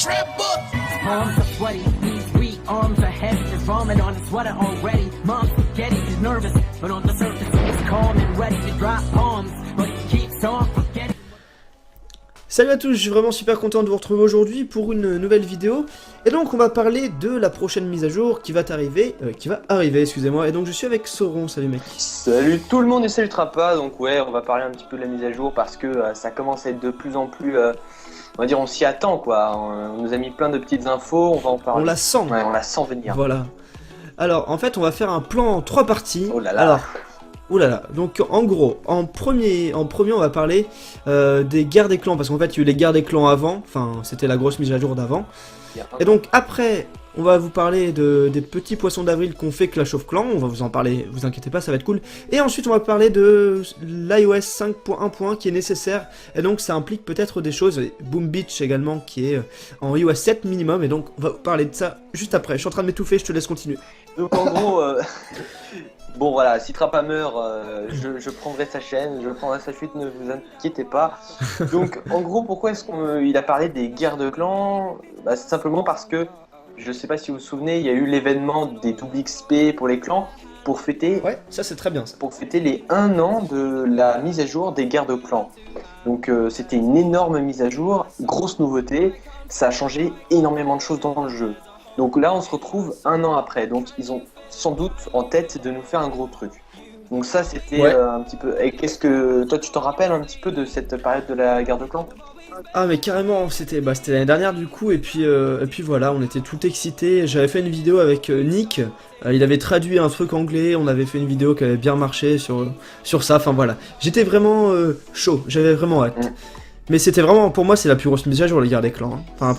Palms are sweaty, these weak arms are heavy. There's vomit on his sweater already. Mom's spaghetti, he's nervous, but on the surface he's calm and ready to drop bombs. But he keeps on forgetting. Salut à tous, je suis vraiment super content de vous retrouver aujourd'hui pour une nouvelle vidéo. Et donc on va parler de la prochaine mise à jour qui va arriver, excusez-moi. Et donc je suis avec Sauron, salut mec. Salut tout le monde et salut Trappa. Donc ouais, on va parler un petit peu de la mise à jour parce que ça commence à être de plus en plus, on va dire on s'y attend quoi. On nous a mis plein de petites infos, on va en parler. On la sent. Ouais, on la sent venir. Voilà. Alors en fait on va faire un plan en 3 parties. Oh là là. Alors, oulala, donc en gros, en premier on va parler des guerres des clans, parce qu'en fait il y a eu les guerres des clans avant, enfin c'était la grosse mise à jour d'avant. Et donc après, on va vous parler des petits poissons d'avril qu'on fait Clash of Clans, on va vous en parler, vous inquiétez pas, ça va être cool. Et ensuite on va parler de l'iOS 5.1 qui est nécessaire, et donc ça implique peut-être des choses, Boom Beach également qui est en iOS 7 minimum, et donc on va vous parler de ça juste après. Je suis en train de m'étouffer, je te laisse continuer. Donc en gros... Bon voilà, si Trappa meurt, je prendrai sa chaîne, je prendrai sa chute, ne vous inquiétez pas. Donc en gros, pourquoi est-ce qu'il a parlé des guerres de clans? Bah, c'est simplement parce que, je sais pas si vous vous souvenez, il y a eu l'événement des double XP pour les clans, pour fêter... Ouais, ça c'est très bien ça. Pour fêter les 1 an de la mise à jour des guerres de clans. Donc c'était une énorme mise à jour, grosse nouveauté, ça a changé énormément de choses dans le jeu. Donc là on se retrouve 1 an après, donc ils ont sans doute en tête de nous faire un gros truc. Donc ça c'était un petit peu... Et qu'est-ce que... Toi tu t'en rappelles un petit peu de cette période de la guerre de clans? Ah mais carrément, c'était l'année dernière du coup, et puis voilà, on était tout excités. J'avais fait une vidéo avec Nick, il avait traduit un truc anglais, on avait fait une vidéo qui avait bien marché sur ça, enfin voilà. J'étais vraiment chaud, j'avais vraiment hâte. Mais c'était vraiment, pour moi c'est la plus grosse mise à jour les guerres des clans. Hein. Enfin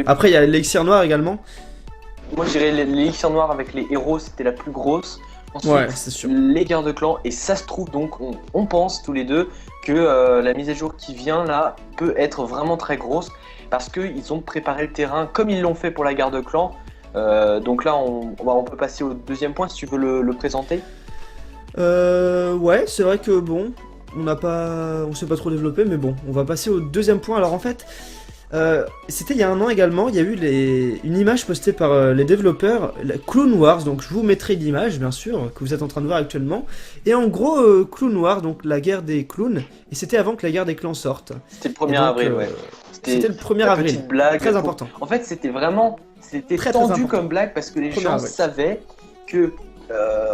après il y a l'élixir noir également. Moi je dirais l'élixir noir avec les héros, c'était la plus grosse. Ensuite, ouais, c'est sûr. Les guerres de clans, et ça se trouve donc, on pense tous les deux que la mise à jour qui vient là peut être vraiment très grosse parce qu'ils ont préparé le terrain comme ils l'ont fait pour la guerre de clans. Donc là, on peut passer au deuxième point si tu veux le présenter. Ouais, c'est vrai que bon, on s'est pas trop développé, mais bon, on va passer au deuxième point. Alors en fait. C'était il y a 1 an également, il y a eu une image postée par les développeurs, la Clone Wars, donc je vous mettrai l'image bien sûr, que vous êtes en train de voir actuellement, et en gros Clone Wars, donc la guerre des clowns, et c'était avant que la guerre des clans sorte. C'était le 1er avril, ouais. C'était le 1er avril, petite blague, très important. En fait c'était très tendu comme blague parce que les gens savaient que...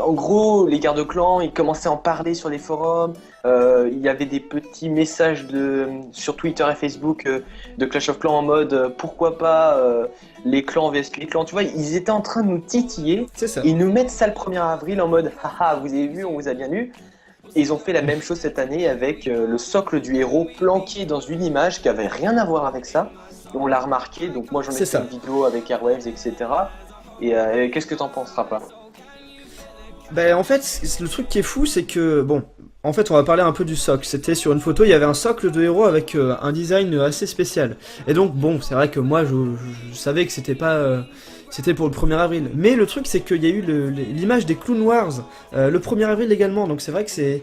en gros, les guerres de clans, ils commençaient à en parler sur les forums. Il y avait des petits messages sur Twitter et Facebook de Clash of Clans en mode pourquoi pas les clans vs les clans. Tu vois, ils étaient en train de nous titiller. C'est ça. Ils nous mettent ça le 1er avril en mode haha, vous avez vu, on vous a bien eu. Et ils ont fait la même chose cette année avec le socle du héros planqué dans une image qui avait rien à voir avec ça. Et on l'a remarqué. Donc moi j'en ai fait une vidéo avec Airwaves, etc. Et qu'est-ce que t'en penses, Trappa? Ben en fait, le truc qui est fou, c'est que, bon, en fait on va parler un peu du socle. C'était sur une photo, il y avait un socle de héros avec un design assez spécial. Et donc bon, c'est vrai que moi je savais que c'était pas... c'était pour le 1er avril. Mais le truc c'est qu'il y a eu l'image des Clone Wars le 1er avril également. Donc c'est vrai que c'est...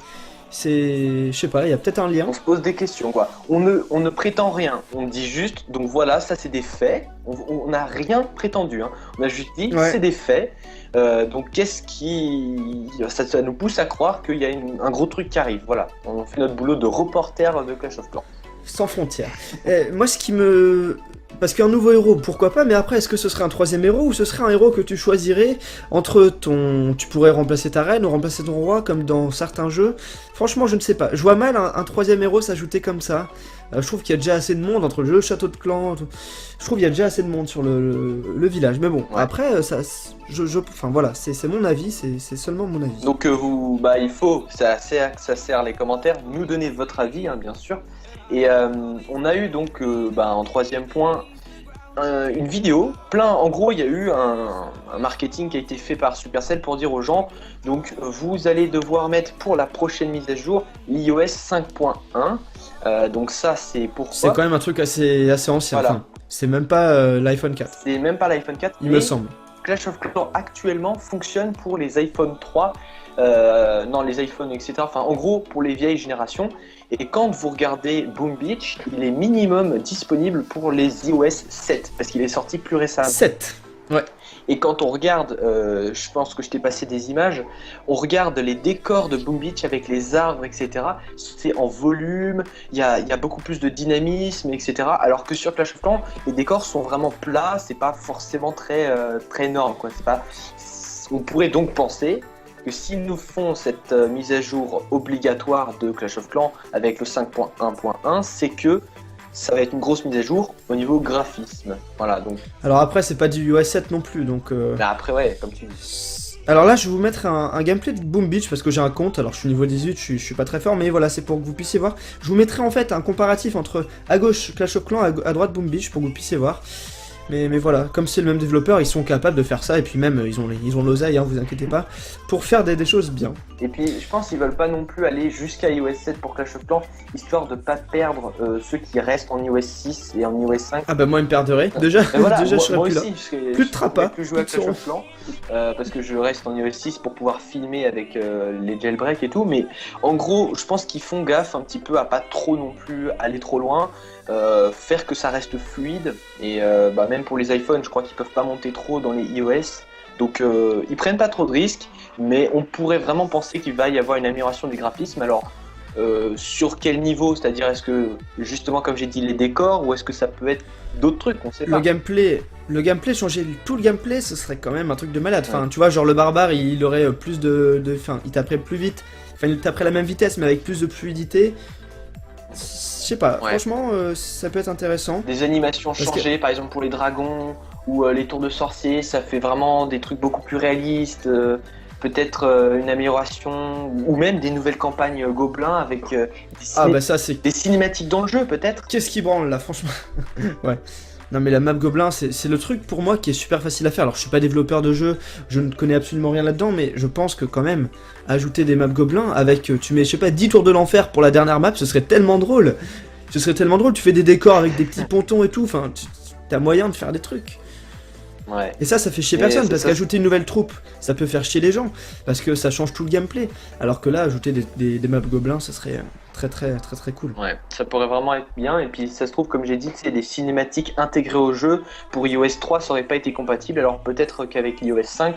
je sais pas, il y a peut-être un lien. On se pose des questions quoi. On ne prétend rien. On dit juste, donc voilà, ça c'est des faits. On n'a rien prétendu. Hein. On a juste dit, c'est des faits. Donc qu'est-ce qui... Ça nous pousse à croire qu'il y a un gros truc qui arrive. Voilà, on fait notre boulot de reporter de Clash of Clans. Sans frontières. Moi ce qui me... Parce qu'un nouveau héros, pourquoi pas, mais après, est-ce que ce serait un 3e héros, ou ce serait un héros que tu choisirais entre tu pourrais remplacer ta reine, ou remplacer ton roi, comme dans certains jeux? Franchement, je ne sais pas. Je vois mal un 3e héros s'ajouter comme ça. Je trouve qu'il y a déjà assez de monde entre le château de clan. Je trouve qu'il y a déjà assez de monde sur le village. Mais bon, après, ça, enfin voilà, c'est mon avis, c'est seulement mon avis. Donc il faut, ça sert les commentaires, nous donner votre avis, hein, bien sûr. Et on a eu donc, en 3e point, une vidéo, en gros il y a eu un marketing qui a été fait par Supercell pour dire aux gens, donc vous allez devoir mettre pour la prochaine mise à jour l'iOS 5.1, donc ça c'est pourquoi... C'est quand même un truc assez ancien, voilà. Enfin, c'est même pas l'iPhone 4. C'est même pas l'iPhone 4, il me semble. Clash of Clans actuellement fonctionne pour les iPhone 3, non les iPhones etc. Enfin en gros pour les vieilles générations. Et quand vous regardez Boom Beach, il est minimum disponible pour les iOS 7 parce qu'il est sorti plus récemment. 7. Ouais. Et quand on regarde, je pense que je t'ai passé des images, on regarde les décors de Boom Beach avec les arbres, etc. C'est en volume, il y a beaucoup plus de dynamisme, etc. Alors que sur Clash of Clans, les décors sont vraiment plats, c'est pas forcément très énorme, quoi. C'est pas... On pourrait donc penser que s'ils nous font cette mise à jour obligatoire de Clash of Clans avec le 5.1.1, c'est que ça va être une grosse mise à jour au niveau graphisme. Voilà, donc. Alors après, c'est pas du iOS 7 non plus, donc. Bah après, ouais, comme tu dis. Alors là, je vais vous mettre un gameplay de Boom Beach parce que j'ai un compte. Alors je suis niveau 18, je suis pas très fort, mais voilà, c'est pour que vous puissiez voir. Je vous mettrai en fait un comparatif entre à gauche Clash of Clans, à droite Boom Beach pour que vous puissiez voir. Mais voilà, comme c'est le même développeur, ils sont capables de faire ça, et puis même, ils ont l'oseille, hein, vous inquiétez pas, pour faire des choses bien. Et puis, je pense qu'ils veulent pas non plus aller jusqu'à iOS 7 pour Clash of Clans, histoire de pas perdre ceux qui restent en iOS 6 et en iOS 5. Ah bah moi, ils me perdraient. Déjà, voilà, déjà moi, je serais moi plus aussi, là. Plus de trappas. Plus jouer à Clash of Clans, parce que je reste en iOS 6 pour pouvoir filmer avec les jailbreaks et tout, mais en gros, je pense qu'ils font gaffe un petit peu à pas trop non plus aller trop loin. Faire que ça reste fluide et même pour les iPhones je crois qu'ils peuvent pas monter trop dans les iOS donc ils prennent pas trop de risques mais on pourrait vraiment penser qu'il va y avoir une amélioration des graphismes. Alors sur quel niveau, c'est-à-dire est-ce que justement comme j'ai dit les décors ou est-ce que ça peut être d'autres trucs, on sait pas. Le gameplay, changer tout le gameplay, ce serait quand même un truc de malade. Enfin, tu vois, genre le barbare, il aurait plus enfin, il taperait plus vite. Enfin, il taperait la même vitesse, mais avec plus de fluidité. Je sais pas, franchement, ça peut être intéressant. Des animations changées, par exemple pour les dragons ou les tours de sorciers, ça fait vraiment des trucs beaucoup plus réalistes. Peut-être une amélioration ou même des nouvelles campagnes gobelins avec des cinématiques dans le jeu, peut-être. Qu'est-ce qui branle là, franchement. Ouais. Non mais la map gobelin, c'est le truc pour moi qui est super facile à faire. Alors je suis pas développeur de jeu, je ne connais absolument rien là-dedans, mais je pense que quand même, ajouter des maps gobelins avec, tu mets, je sais pas, 10 tours de l'enfer pour la dernière map, ce serait tellement drôle. Ce serait tellement drôle, tu fais des décors avec des petits pontons et tout, enfin, t'as moyen de faire des trucs. Ouais. Et ça fait chier personne, parce qu'ajouter une nouvelle troupe, ça peut faire chier les gens, parce que ça change tout le gameplay. Alors que là, ajouter des maps gobelins, ça serait très cool. Ouais, ça pourrait vraiment être bien, et puis ça se trouve, comme j'ai dit, c'est des cinématiques intégrées au jeu. Pour iOS 3, ça aurait pas été compatible, alors peut-être qu'avec l'iOS 5,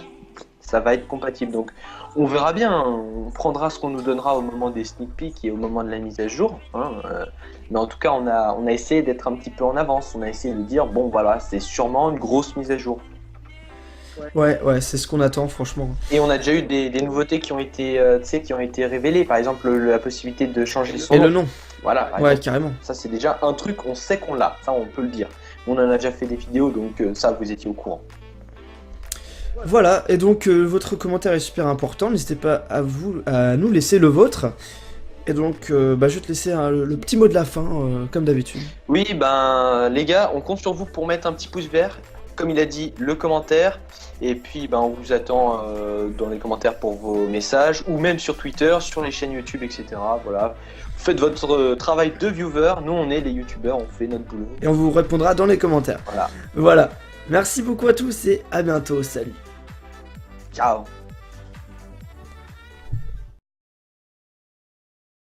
ça va être compatible. Donc on verra bien, on prendra ce qu'on nous donnera au moment des sneak peeks et au moment de la mise à jour. Mais en tout cas, on a essayé d'être un petit peu en avance, on a essayé de dire, bon voilà, c'est sûrement une grosse mise à jour. Ouais, c'est ce qu'on attend, franchement. Et on a déjà eu des nouveautés qui ont été, révélées, par exemple la possibilité de changer son nom. Et le nom. Voilà, ouais, exemple. Carrément. Ça c'est déjà un truc, on sait qu'on l'a, ça on peut le dire. On en a déjà fait des vidéos, donc ça vous étiez au courant. Voilà, et donc votre commentaire est super important, n'hésitez pas à nous laisser le vôtre. Et donc, je vais te laisser le petit mot de la fin, comme d'habitude. Oui, les gars, on compte sur vous pour mettre un petit pouce vert, comme il a dit, le commentaire, et puis on vous attend dans les commentaires pour vos messages, ou même sur Twitter, sur les chaînes YouTube, etc. Voilà, faites votre travail de viewer, nous on est les youtubeurs, on fait notre boulot. Et on vous répondra dans les commentaires. Voilà. Merci beaucoup à tous et à bientôt, salut. Ciao.